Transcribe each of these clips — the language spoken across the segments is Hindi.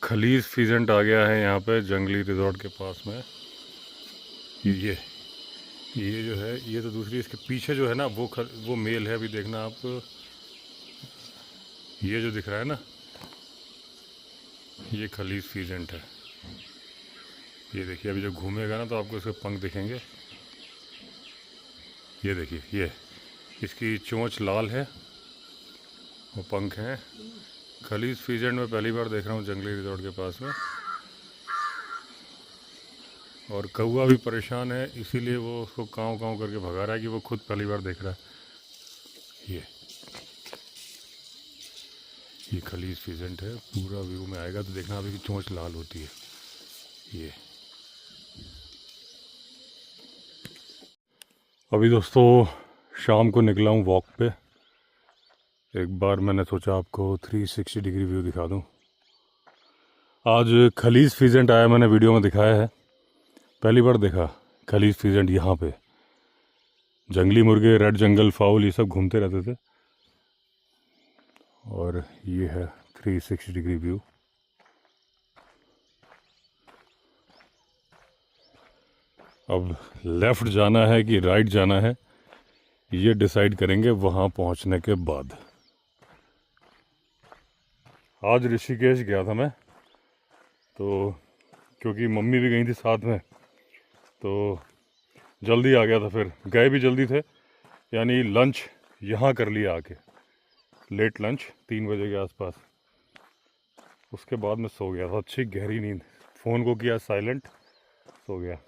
खलीज फीजेंट आ गया है यहाँ पे जंगली रिजॉर्ट के पास में। ये ये जो है, ये तो दूसरी, इसके पीछे जो है ना वो मेल है। अभी देखना आप, ये जो दिख रहा है ना, ये खलीज फीजेंट है। ये देखिए, अभी जो घूमेगा ना तो आपको इसके पंख दिखेंगे। ये देखिए, ये इसकी चोंच लाल है और पंख हैं। खलीज फीजेंट में पहली बार देख रहा हूँ जंगली रिजॉर्ट के पास में। और कौवा भी परेशान है, इसीलिए वो उसको काँव काँव करके भगा रहा है कि वो खुद पहली बार देख रहा है। ये खलीज फीजेंट है। पूरा व्यू में आएगा तो देखना अभी की चोंच लाल होती है। ये अभी दोस्तों शाम को निकला हूँ वॉक पे। एक बार मैंने सोचा आपको 360 डिग्री व्यू दिखा दूँ। आज खलीज फीजेंट आया, मैंने वीडियो में दिखाया है, पहली बार देखा खलीज फीजेंट यहाँ पे। जंगली मुर्गे, रेड जंगल फाउल, ये सब घूमते रहते थे। और ये है 360 डिग्री व्यू। अब लेफ़्ट जाना है कि राइट जाना है, ये डिसाइड करेंगे वहाँ पहुँचने के बाद। आज ऋषिकेश गया था मैं, तो क्योंकि मम्मी भी गई थी साथ में तो जल्दी आ गया था। फिर गए भी जल्दी थे, यानी लंच यहाँ कर लिया आके, लेट लंच 3 बजे के आसपास। उसके बाद मैं सो गया था, अच्छी गहरी नींद। फ़ोन को किया साइलेंट, सो गया।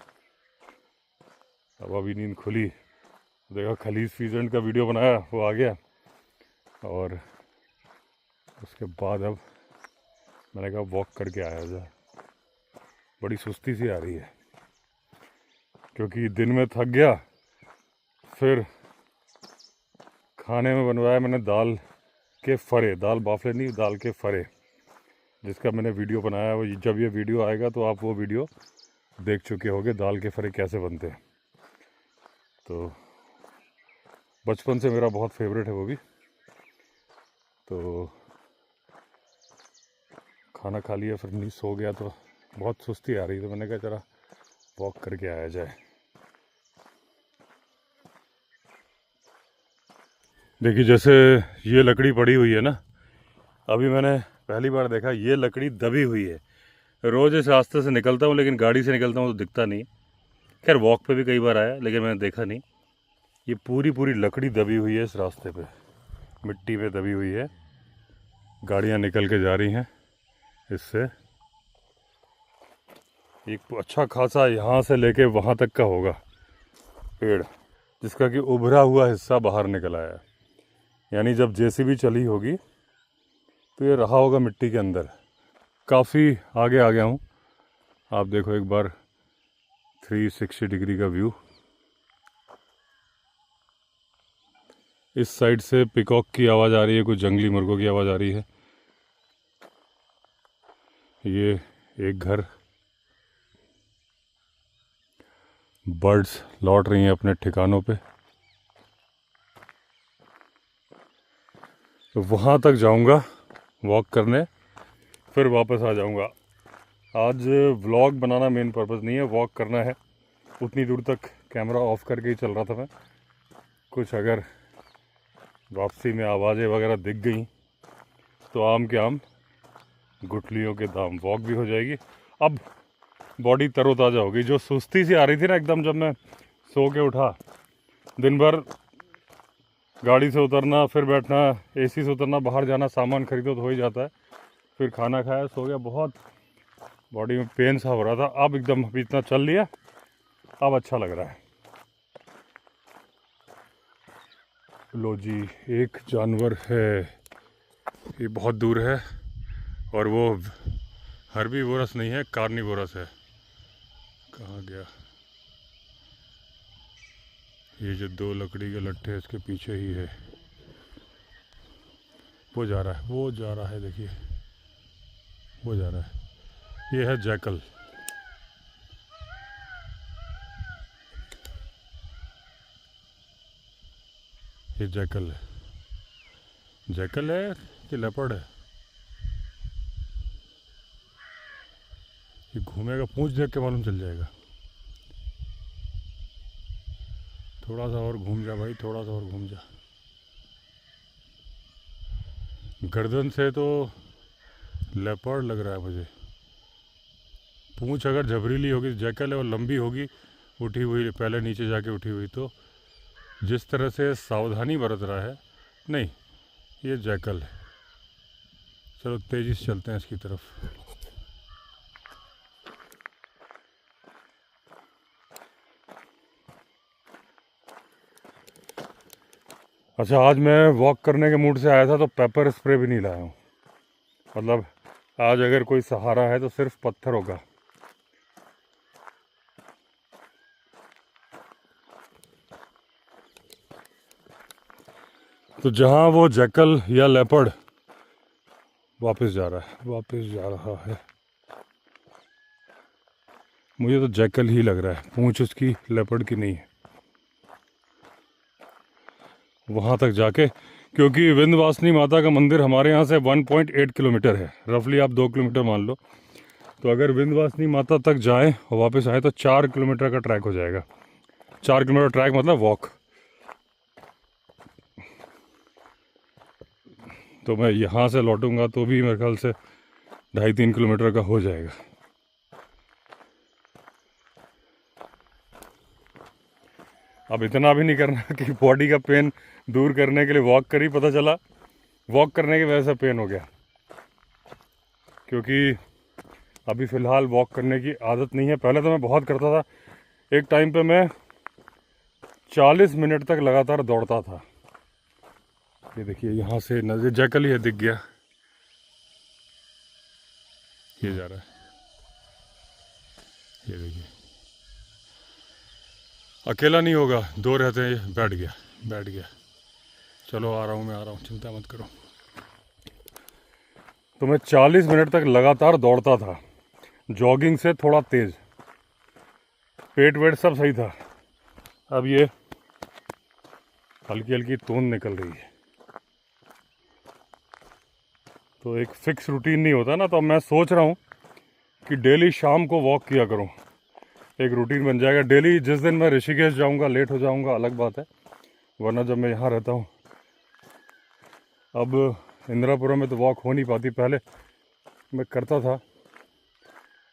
अब अभी नींद खुली, देखा खलीज फीजेंट का वीडियो बनाया, वो आ गया। और उसके बाद अब मैंने कहा वॉक करके आया जाए। बड़ी सुस्ती सी आ रही है क्योंकि दिन में थक गया। फिर खाने में बनवाया मैंने दाल के फरे, दाल बाफले नहीं, दाल के फरे, जिसका मैंने वीडियो बनाया। वो जब ये वीडियो आएगा तो आप वो वीडियो देख चुके होंगे, दाल के फरे कैसे बनते हैं। तो बचपन से मेरा बहुत फेवरेट है वो भी। तो खाना खा लिया, फिर नहीं सो गया तो बहुत सुस्ती आ रही, तो मैंने कहा चला वॉक करके आया जाए। देखिए जैसे ये लकड़ी पड़ी हुई है ना, अभी मैंने पहली बार देखा ये लकड़ी दबी हुई है। रोज़ इस रास्ते से निकलता हूँ, लेकिन गाड़ी से निकलता हूँ तो दिखता नहीं। खैर वॉक पे भी कई बार आया, लेकिन मैंने देखा नहीं। ये पूरी पूरी लकड़ी दबी हुई है इस रास्ते पे, मिट्टी में दबी हुई है। गाड़ियाँ निकल के जा रही हैं इससे। एक अच्छा खासा यहाँ से लेके वहाँ तक का होगा पेड़, जिसका कि उभरा हुआ हिस्सा बाहर निकल आया है। यानी जब जेसीबी चली होगी तो ये रहा होगा मिट्टी के अंदर। काफ़ी आगे आ गया हूँ। आप देखो एक बार 360 डिग्री का व्यू। इस साइड से पिकॉक की आवाज़ आ रही है, कुछ जंगली मुर्गों की आवाज़ आ रही है। ये एक घर, बर्ड्स लौट रही हैं अपने ठिकानों पे। तो वहाँ तक जाऊँगा वॉक करने, फिर वापस आ जाऊँगा। आज व्लॉग बनाना मेन पर्पज़ नहीं है, वॉक करना है। उतनी दूर तक कैमरा ऑफ करके ही चल रहा था मैं। कुछ अगर वापसी में आवाज़ें वगैरह दिख गई तो आम के आम गुठलियों के दाम, वॉक भी हो जाएगी। अब बॉडी तरोताज़ा होगी। जो सुस्ती सी आ रही थी ना एकदम, जब मैं सो के उठा, दिन भर गाड़ी से उतरना, फिर बैठना, एसी से उतरना, बाहर जाना, सामान खरीदो तो हो ही जाता है। फिर खाना खाया, सो गया, बहुत बॉडी में पेन सा हो रहा था। अब एकदम अभी इतना चल लिया, अब अच्छा लग रहा है। लो जी, एक जानवर है, ये बहुत दूर है, और वो हर्बीवोरस नहीं है, कार्निवोरस है। कहाँ गया? ये जो 2 लकड़ी के लट्ठे इसके पीछे ही है। वो जा रहा है, वो जा रहा है, देखिए वो जा रहा है। ये है जैकल। ये जैकल है। जैकल है कि लेपर्ड है? ये घूमेगा, पूंछ देख के मालूम चल जाएगा। थोड़ा सा और घूम जा भाई, थोड़ा सा और घूम जा। गर्दन से तो लेपर्ड लग रहा है मुझे। पूंछ अगर झबरीली होगी, जैकल है और लंबी होगी, उठी हुई, पहले नीचे जाके उठी हुई, तो जिस तरह से सावधानी बरत रहा है, नहीं ये जैकल है। चलो तेज़ी से चलते हैं इसकी तरफ। अच्छा, आज मैं वॉक करने के मूड से आया था तो पेपर स्प्रे भी नहीं लाया हूँ। मतलब आज अगर कोई सहारा है तो सिर्फ पत्थर होगा। तो जहाँ वो जैकल या लेपर्ड वापस जा रहा है, मुझे तो जैकल ही लग रहा है, पूंछ उसकी लेपर्ड की नहीं है। वहाँ तक जाके, क्योंकि विंध्यवासिनी माता का मंदिर हमारे यहाँ से 1.8 किलोमीटर है, रफली आप 2 किलोमीटर मान लो। तो अगर विंध्यवासिनी माता तक जाएं और वापस आए तो 4 किलोमीटर का ट्रैक हो जाएगा। 4 किलोमीटर ट्रैक मतलब वॉक। तो मैं यहाँ से लौटूंगा तो भी मेरे ख्याल से 2.5-3 किलोमीटर का हो जाएगा। अब इतना भी नहीं करना कि बॉडी का पेन दूर करने के लिए वॉक करी, पता चला वॉक करने की वजह से पेन हो गया। क्योंकि अभी फ़िलहाल वॉक करने की आदत नहीं है। पहले तो मैं बहुत करता था, एक टाइम पे मैं 40 मिनट तक लगातार दौड़ता था। ये देखिए यहाँ से नजर जैकल ही है, दिख गया, ये जा रहा है, ये देखिए। अकेला नहीं होगा, 2 रहते हैं। ये बैठ गया। चलो आ रहा हूँ, चिंता मत करो। तो मैं 40 मिनट तक लगातार दौड़ता था, जॉगिंग से थोड़ा तेज, पेट वेट सब सही था। अब ये हल्की हल्की तोंद निकल रही है, तो एक फिक्स रूटीन नहीं होता ना। तो अब मैं सोच रहा हूँ कि डेली शाम को वॉक किया करूँ, एक रूटीन बन जाएगा डेली। जिस दिन मैं ऋषिकेश जाऊँगा लेट हो जाऊँगा अलग बात है, वरना जब मैं यहाँ रहता हूँ, अब इंदिरापुरम में तो वॉक हो नहीं पाती। पहले मैं करता था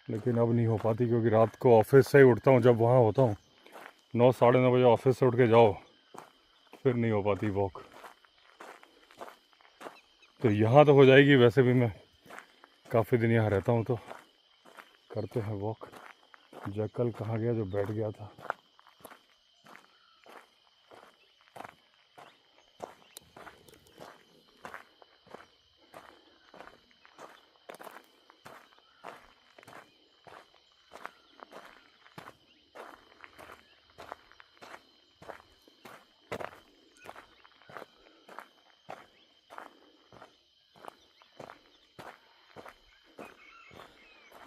लेकिन अब नहीं हो पाती, क्योंकि रात को ऑफिस से ही उठता हूँ। जब वहाँ होता हूँ 9-9:30 बजे ऑफिस से उठ के जाओ, फिर नहीं हो पाती वॉक। तो यहाँ तो हो जाएगी, वैसे भी मैं काफ़ी दिन यहाँ रहता हूँ तो करते हैं वॉक। जैकल कहाँ गया जो बैठ गया था?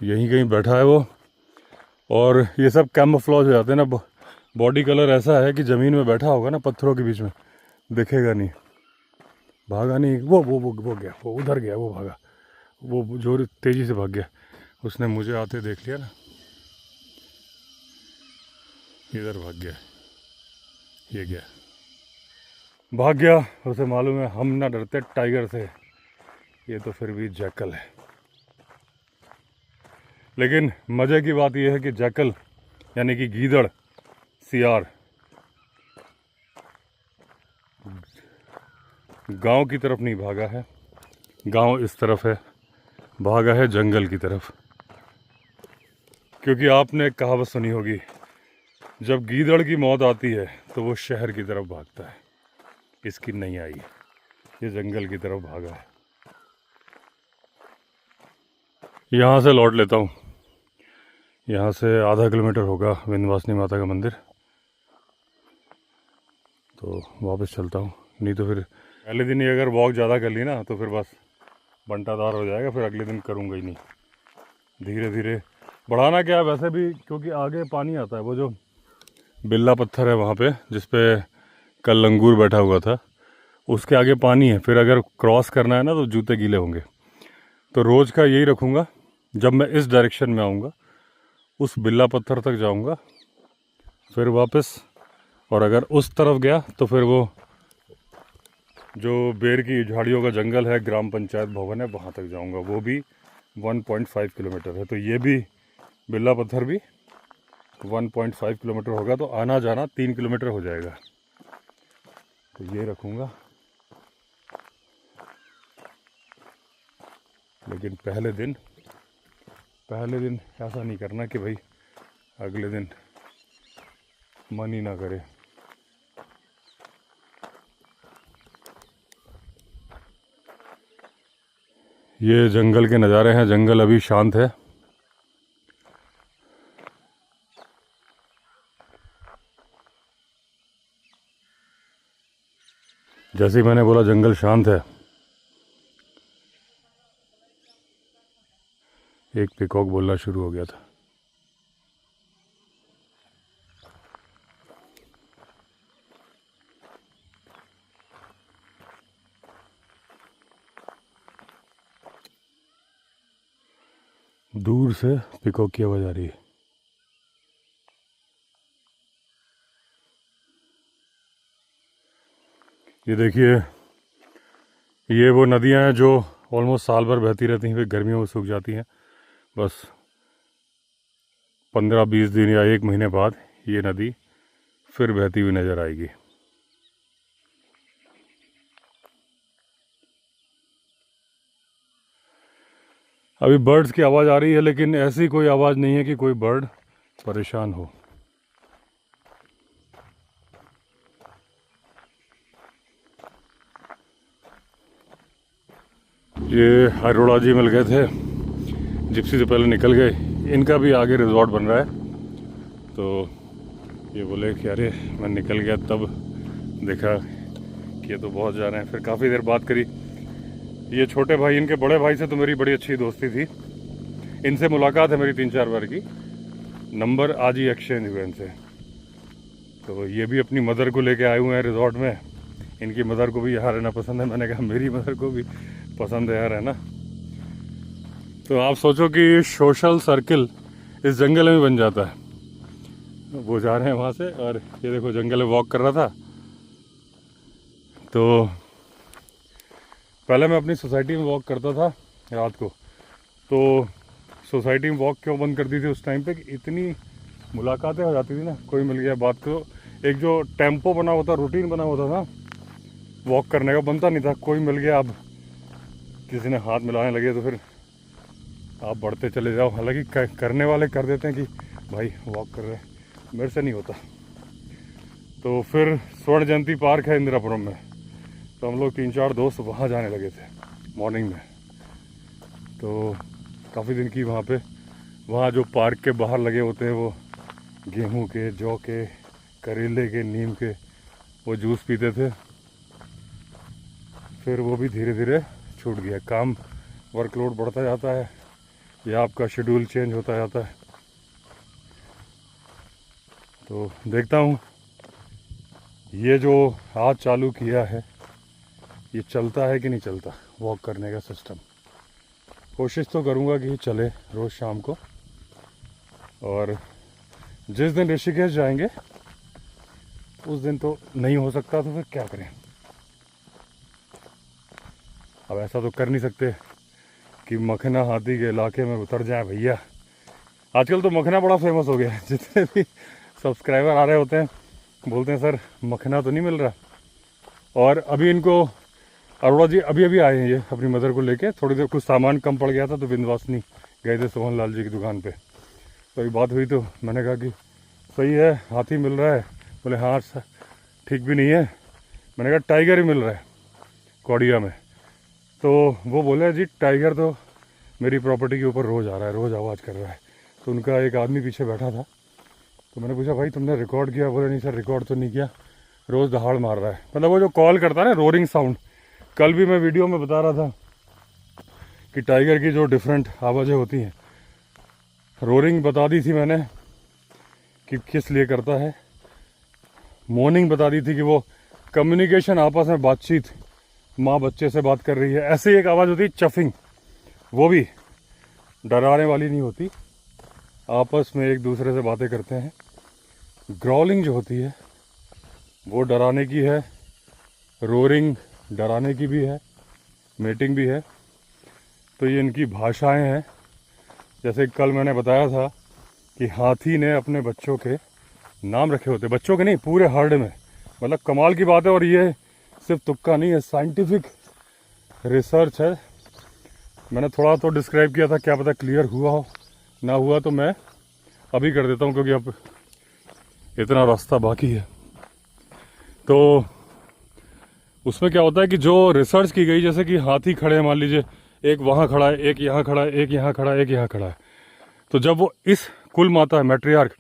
यहीं कहीं बैठा है वो। और ये सब कैमोफ्लेज हो जाते हैं ना, बॉडी कलर ऐसा है कि ज़मीन में बैठा होगा ना, पत्थरों के बीच में दिखेगा नहीं। भागा नहीं, वो गया, वो उधर गया, वो भागा, वो जोर तेज़ी से भाग गया। उसने मुझे आते देख लिया ना, इधर भाग गया, ये गया, भाग गया। उसे मालूम है हम ना डरते टाइगर से, ये तो फिर भी जैकल है। लेकिन मज़े की बात यह है कि जैकल यानी कि गीदड़, सियार, गांव की तरफ नहीं भागा है। गांव इस तरफ है, भागा है जंगल की तरफ। क्योंकि आपने एक कहावत सुनी होगी, जब गीदड़ की मौत आती है तो वो शहर की तरफ भागता है। इसकी नहीं आई, ये जंगल की तरफ भागा है। यहाँ से लौट लेता हूँ। यहाँ से आधा किलोमीटर होगा विंध्यवासिनी माता का मंदिर, तो वापस चलता हूँ। नहीं तो फिर पहले दिन ही अगर वॉक ज़्यादा कर ली ना तो फिर बस बंटाधार हो जाएगा, फिर अगले दिन करूँगा ही नहीं। धीरे धीरे बढ़ाना क्या है वैसे भी, क्योंकि आगे पानी आता है। वो जो बिल्ला पत्थर है वहाँ पे, जिस पे कल लंगूर बैठा हुआ था, उसके आगे पानी है। फिर अगर क्रॉस करना है ना तो जूते गीले होंगे। तो रोज़ का यही रखूँगा, जब मैं इस डायरेक्शन में आऊँगा उस बिल्ला पत्थर तक जाऊंगा, फिर वापस, और अगर उस तरफ गया तो फिर वो जो बेर की झाड़ियों का जंगल है, ग्राम पंचायत भवन है, वहाँ तक जाऊंगा। वो भी 1.5 किलोमीटर है। तो ये भी बिल्ला पत्थर भी 1.5 किलोमीटर होगा, तो आना जाना 3 किलोमीटर हो जाएगा। तो ये रखूँगा। लेकिन पहले दिन ऐसा नहीं करना कि भाई अगले दिन मन ही ना करे। ये जंगल के नज़ारे हैं। जंगल अभी शांत है। जैसे ही मैंने बोला जंगल शांत है, एक पिकॉक बोलना शुरू हो गया था। दूर से पिकॉक की आवाज़ आ रही है। ये देखिए, ये वो नदियाँ हैं जो ऑलमोस्ट साल भर बहती रहती हैं, फिर गर्मियों में सूख जाती हैं। बस 15-20 दिन या 1 महीने बाद ये नदी फिर बहती हुई नज़र आएगी। अभी बर्ड्स की आवाज़ आ रही है, लेकिन ऐसी कोई आवाज़ नहीं है कि कोई बर्ड परेशान हो। ये अरोड़ा जी मिल गए थे, जिप्सी से पहले निकल गए। इनका भी आगे रिजॉर्ट बन रहा है। तो ये बोले कि अरे मैं निकल गया, तब देखा कि ये तो बहुत जा रहे हैं। फिर काफ़ी देर बात करी। ये छोटे भाई, इनके बड़े भाई से तो मेरी बड़ी अच्छी दोस्ती थी। इनसे मुलाकात है मेरी 3-4 बार की। नंबर आज ही एक्सचेंज हुए इनसे। तो ये भी अपनी मदर को लेके आए हुए हैं रिजॉर्ट में। इनकी मदर को भी यहाँ रहना पसंद है। मैंने कहा मेरी मदर को भी पसंद है यहाँ रहना। तो आप सोचो कि सोशल सर्किल इस जंगल में बन जाता है। वो जा रहे हैं वहाँ से, और ये देखो जंगल में वॉक कर रहा था। तो पहले मैं अपनी सोसाइटी में वॉक करता था रात को। तो सोसाइटी में वॉक क्यों बंद कर दी थी उस टाइम पे कि इतनी मुलाकातें हो जाती थी ना, कोई मिल गया बात को। एक जो टेम्पो बना होता, रूटीन बना होता था वॉक करने का, बनता नहीं था। कोई मिल गया, अब किसी ने हाथ मिलाने लगे तो फिर आप बढ़ते चले जाओ। हालांकि करने वाले कर देते हैं कि भाई वॉक कर रहे हैं, मेरे से नहीं होता। तो फिर स्वर्ण जयंती पार्क है इंदिरापुरम में, तो हम लोग 3-4 दोस्त वहाँ जाने लगे थे मॉर्निंग में। तो काफ़ी दिन की वहाँ जो पार्क के बाहर लगे होते हैं वो गेहूं के, जौ के, करेले के, नीम के वो जूस पीते थे। फिर वो भी धीरे धीरे छूट गया। काम वर्कलोड बढ़ता जाता है या आपका शेड्यूल चेंज होता जाता है। तो देखता हूँ ये जो आज चालू किया है ये चलता है कि नहीं चलता, वॉक करने का सिस्टम। कोशिश तो करूँगा कि चले रोज़ शाम को। और जिस दिन ऋषिकेश जाएंगे उस दिन तो नहीं हो सकता, तो फिर क्या करें। अब ऐसा तो कर नहीं सकते कि मखना हाथी के इलाके में उतर जाए भैया। आजकल तो मखना बड़ा फेमस हो गया है। जितने भी सब्सक्राइबर आ रहे होते हैं बोलते हैं सर मखना तो नहीं मिल रहा। और अभी इनको अरोड़ा जी अभी आए हैं ये अपनी मदर को लेके। थोड़ी देर कुछ सामान कम पड़ गया था तो विंध्यवासिनी गए थे सोहन लाल जी की दुकान पे। तो ये बात हुई तो मैंने कहा कि सही है हाथी मिल रहा है। बोले हाँ ठीक भी नहीं है। मैंने कहा टाइगर ही मिल रहा है कौड़िया में। तो वो बोले जी टाइगर तो मेरी प्रॉपर्टी के ऊपर रोज़ आ रहा है, रोज़ आवाज़ कर रहा है। तो उनका एक आदमी पीछे बैठा था। तो मैंने पूछा भाई तुमने रिकॉर्ड किया? बोले नहीं सर रिकॉर्ड तो नहीं किया, रोज़ दहाड़ मार रहा है। मतलब वो जो कॉल करता है ना रोरिंग साउंड। कल भी मैं वीडियो में बता रहा था कि टाइगर की जो डिफरेंट आवाज़ें होती हैं, रोरिंग बता दी थी मैंने कि किस लिए करता है। मॉर्निंग बता दी थी कि वो कम्युनिकेशन, आपस में बातचीत, माँ बच्चे से बात कर रही है। ऐसे एक आवाज़ होती है चफिंग, वो भी डराने वाली नहीं होती, आपस में एक दूसरे से बातें करते हैं। ग्रॉलिंग जो होती है वो डराने की है, रोरिंग डराने की भी है, मेटिंग भी है। तो ये इनकी भाषाएं हैं। जैसे कल मैंने बताया था कि हाथी ने अपने बच्चों के नाम रखे होते, बच्चों के नहीं पूरे हर्ड में। मतलब कमाल की बात है, और ये सिर्फ तुक्का नहीं है, साइंटिफिक रिसर्च है। मैंने थोड़ा तो डिस्क्राइब किया था, क्या पता क्लियर हुआ हो, ना हुआ तो मैं अभी कर देता हूँ क्योंकि अब इतना रास्ता बाकी है। तो उसमें क्या होता है कि जो रिसर्च की गई, जैसे कि हाथी खड़े हैं, मान लीजिए एक वहाँ खड़ा है, एक यहाँ खड़ा है, एक यहाँ खड़ा है, एक यहाँ खड़ा है। तो जब वो इस कुल माता मैट्रियार्क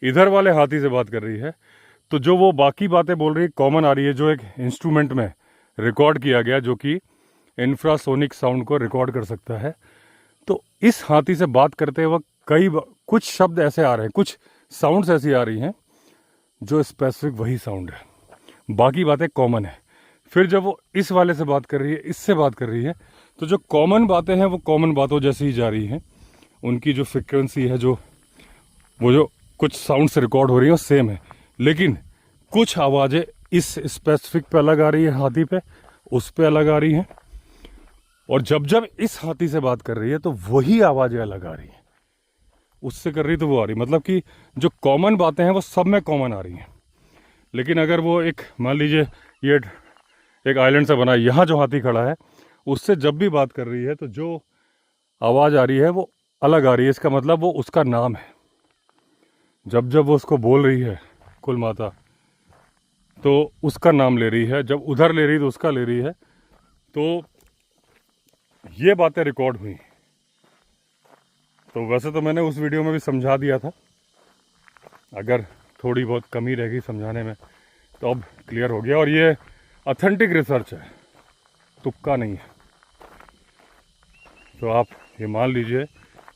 इधर वाले हाथी से बात कर रही है, तो जो वो बाकी बातें बोल रही है कॉमन आ रही है, जो एक इंस्ट्रूमेंट में रिकॉर्ड किया गया, जो कि इंफ्रासोनिक साउंड को रिकॉर्ड कर सकता है। तो इस हाथी से बात करते वक्त कुछ शब्द ऐसे आ रहे हैं, कुछ साउंड्स ऐसी आ रही हैं जो स्पेसिफिक वही साउंड है, बाकी बातें कॉमन है। फिर जब वो इस वाले से बात कर रही है, इससे बात कर रही है, तो जो कॉमन बातें हैं वो कॉमन बातों जैसी ही जा रही हैं। उनकी जो फ्रिक्वेंसी है, जो कुछ साउंड से रिकॉर्ड हो रही है, वो सेम है। लेकिन कुछ आवाज़ें इस स्पेसिफिक पे अलग आ रही है, हाथी पे उस पे अलग आ रही हैं। और जब जब इस हाथी से बात कर रही है तो वही आवाज़ें अलग आ रही हैं, उससे कर रही तो वो आ रही। मतलब कि जो कॉमन बातें हैं वो सब में कॉमन आ रही हैं। लेकिन अगर वो एक मान लीजिए ये एक आइलैंड से बना है, यहाँ जो हाथी खड़ा है उससे जब भी बात कर रही है तो जो आवाज़ आ रही है वो अलग आ रही है। इसका मतलब वो उसका नाम है। जब जब वो उसको बोल रही है कुल माता, तो उसका नाम ले रही है, जब उधर ले रही है तो उसका ले रही है। तो ये बातें रिकॉर्ड हुई। तो वैसे तो मैंने उस वीडियो में भी समझा दिया था, अगर थोड़ी बहुत कमी रह गई समझाने में तो अब क्लियर हो गया। और ये ऑथेंटिक रिसर्च है, तुक्का नहीं है। तो आप ये मान लीजिए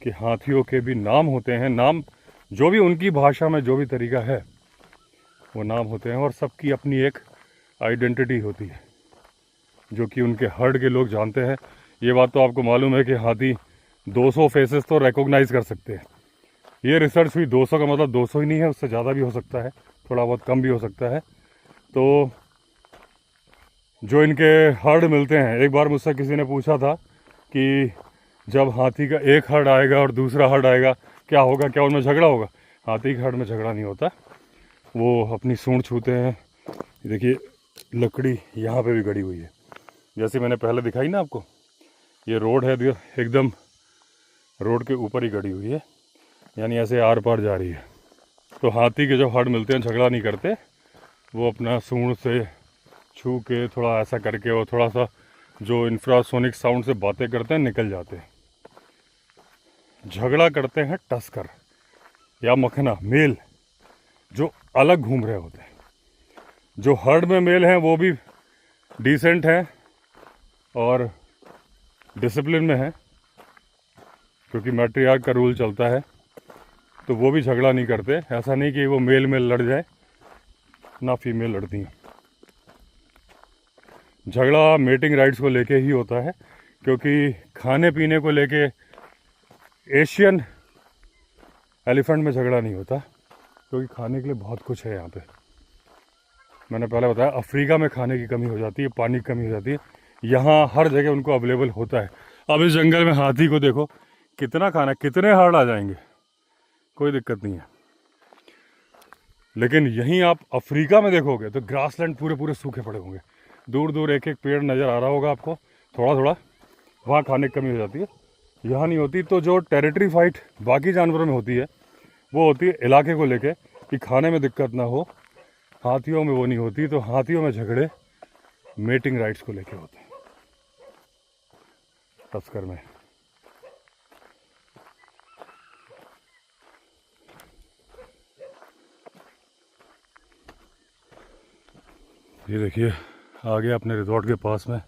कि हाथियों के भी नाम होते हैं, नाम जो भी उनकी भाषा में जो भी तरीका है वो नाम होते हैं, और सबकी अपनी एक आइडेंटिटी होती है जो कि उनके हर्ड के लोग जानते हैं। ये बात तो आपको मालूम है कि हाथी 200 फेसेस तो रिकॉग्नाइज कर सकते हैं। ये रिसर्च हुई 200 का मतलब 200 ही नहीं है, उससे ज़्यादा भी हो सकता है, थोड़ा बहुत कम भी हो सकता है। तो जो इनके हर्ड मिलते हैं, एक बार मुझसे किसी ने पूछा था कि जब हाथी का एक हर्ड आएगा और दूसरा हर्ड आएगा क्या होगा, क्या उनमें झगड़ा होगा? हाथी के हर्ड में झगड़ा नहीं होता, वो अपनी सूंड छूते हैं। देखिए लकड़ी यहाँ पे भी गड़ी हुई है, जैसे मैंने पहले दिखाई ना आपको, ये रोड है, एकदम रोड के ऊपर ही गड़ी हुई है, यानी ऐसे आर पार जा रही है। तो हाथी के जो हर्ड मिलते हैं झगड़ा नहीं करते, वो अपना सूंड से छू के थोड़ा ऐसा करके और थोड़ा सा जो इंफ्रासोनिक साउंड से बातें करते हैं निकल जाते हैं। झगड़ा करते हैं टस्कर या मखना, मेल जो अलग घूम रहे होते हैं। जो हर्ड में मेल हैं वो भी डिसेंट हैं और डिसिप्लिन में हैं, क्योंकि मैट्रियार्क का रूल चलता है, तो वो भी झगड़ा नहीं करते। ऐसा नहीं कि वो मेल में लड़ जाए, ना फीमेल लड़ती हैं। झगड़ा मेटिंग राइट्स को लेके ही होता है, क्योंकि खाने पीने को लेके एशियन एलिफेंट में झगड़ा नहीं होता, क्योंकि खाने के लिए बहुत कुछ है यहाँ पे। मैंने पहले बताया अफ्रीका में खाने की कमी हो जाती है, पानी की कमी हो जाती है, यहाँ हर जगह उनको अवेलेबल होता है। अब इस जंगल में हाथी को देखो कितना खाना, कितने हार्ड आ जाएंगे, कोई दिक्कत नहीं है। लेकिन यहीं आप अफ्रीका में देखोगे तो ग्रासलैंड पूरे पूरे सूखे पड़े होंगे, दूर दूर एक एक पेड़ नज़र आ रहा होगा आपको थोड़ा थोड़ा, वहाँ खाने की कमी हो जाती है, यहाँ नहीं होती। तो जो टेरिटरी फाइट बाकी जानवरों में होती है वो होती है इलाके को लेके कि खाने में दिक्कत ना हो, हाथियों में वो नहीं होती। तो हाथियों में झगड़े मेटिंग राइट्स को लेके होते हैं, टस्कर में। ये देखिए आ गया अपने रिजॉर्ट के पास में।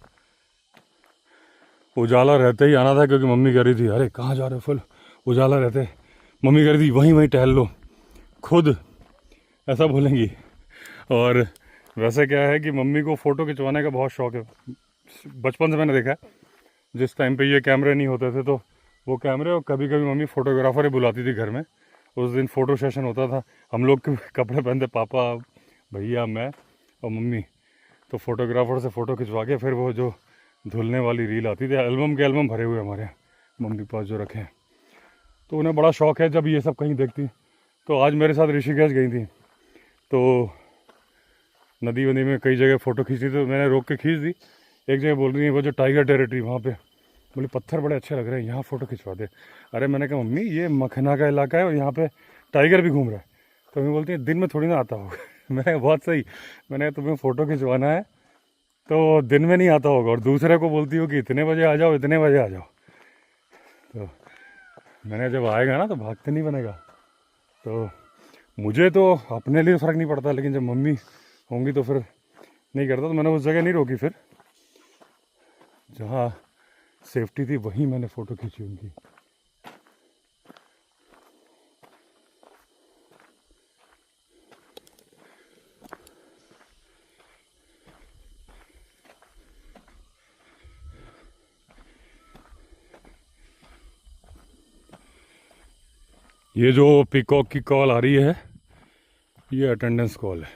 उजाला रहते ही आना था, क्योंकि मम्मी कह रही थी अरे कहाँ जा रहे हो, फुल उजाला रहते, मम्मी कह रही थी वहीं वहीं टहल लो, खुद ऐसा बोलेंगी। और वैसे क्या है कि मम्मी को फ़ोटो खिंचवाने का बहुत शौक़ है, बचपन से मैंने देखा है। जिस टाइम पे ये कैमरे नहीं होते थे तो वो कैमरे, और कभी कभी मम्मी फ़ोटोग्राफर ही बुलाती थी घर में उस दिन फ़ोटो सेशन होता था, हम लोग के कपड़े पहनते, पापा, भैया, मैं और मम्मी। तो फोटोग्राफर से फ़ोटो खिंचवा के फिर वो जो धुलने वाली रील आती थी, एल्बम के एल्बम भरे हुए हमारे मम्मी पास जो रखे हैं। तो उन्हें बड़ा शौक़ है जब ये सब कहीं देखती। तो आज मेरे साथ ऋषिकेश गई थी, तो नदी वदी में कई जगह फ़ोटो खींची, तो मैंने रोक के खींच दी। एक जगह बोल रही है वो जो टाइगर टेरिटरी, वहाँ पे बोले पत्थर बड़े अच्छे लग रहे हैं, यहाँ फ़ोटो खिंचवा दे। अरे मैंने कहा मम्मी ये मखना का इलाका है और यहाँ पे टाइगर भी घूम रहा है। तो मम्मी बोलती है दिन में थोड़ी ना आता होगा। मैंने बहुत सही, मैंने तुम्हें फ़ोटो खिंचवाना है तो दिन में नहीं आता होगा, और दूसरे को बोलती हो कि इतने बजे आ जाओ, इतने बजे आ जाओ। तो मैंने जब आएगा ना तो भागते नहीं बनेगा। तो मुझे तो अपने लिए फ़र्क नहीं पड़ता, लेकिन जब मम्मी होंगी तो फिर नहीं करता। तो मैंने उस जगह नहीं रोकी, फिर जहाँ सेफ्टी थी वहीं मैंने फ़ोटो खींची उनकी। ये जो पीकॉक की कॉल आ रही है, ये अटेंडेंस कॉल है,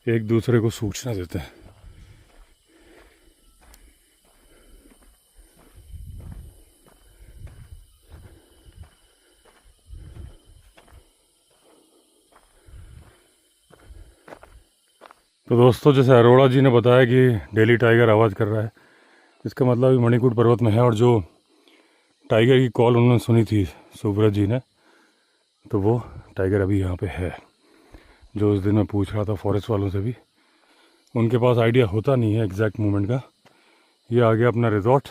एक दूसरे को सूचना देते हैं। तो दोस्तों, जैसे अरोड़ा जी ने बताया कि डेली टाइगर आवाज़ कर रहा है, इसका मतलब मणिकूट पर्वत में है। और जो टाइगर की कॉल उन्होंने सुनी थी सुब्रत जी ने, तो वो टाइगर अभी यहाँ पे है। जो उस दिन मैं पूछ रहा था फॉरेस्ट वालों से भी, उनके पास आइडिया होता नहीं है एग्जैक्ट मूवमेंट का। ये आ गया अपना रिजॉर्ट,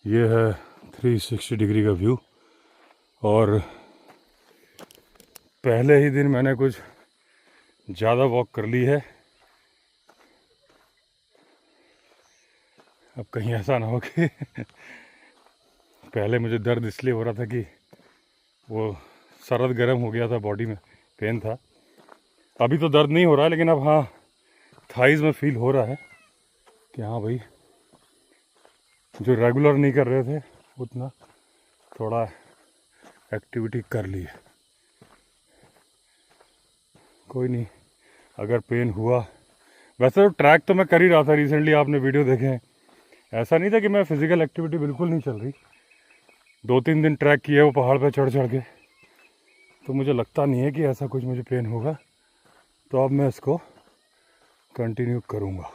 ये है 360 डिग्री का व्यू। और पहले ही दिन मैंने कुछ ज़्यादा वॉक कर ली है। अब कहीं ऐसा ना हो कि पहले मुझे दर्द इसलिए हो रहा था कि वो सरद गर्म हो गया था, बॉडी में पेन था। अभी तो दर्द नहीं हो रहा है, लेकिन अब हाँ थाइज़ में फील हो रहा है कि हाँ भाई, जो रेगुलर नहीं कर रहे थे उतना थोड़ा एक्टिविटी कर ली है। कोई नहीं, अगर पेन हुआ, वैसे तो ट्रैक तो मैं कर ही रहा था, रिसेंटली आपने वीडियो देखे हैं। ऐसा नहीं था कि मैं फिज़िकल एक्टिविटी बिल्कुल नहीं चल रही। 2-3 दिन ट्रैक किया वो पहाड़ पे चढ़ के, तो मुझे लगता नहीं है कि ऐसा कुछ मुझे पेन होगा। तो अब मैं इसको कंटिन्यू करूँगा।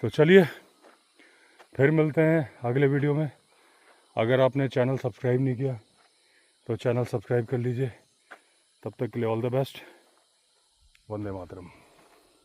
तो चलिए फिर मिलते हैं अगले वीडियो में। अगर आपने चैनल सब्सक्राइब नहीं किया तो चैनल सब्सक्राइब कर लीजिए। तब तक के लिए all the best. Vande Mataram.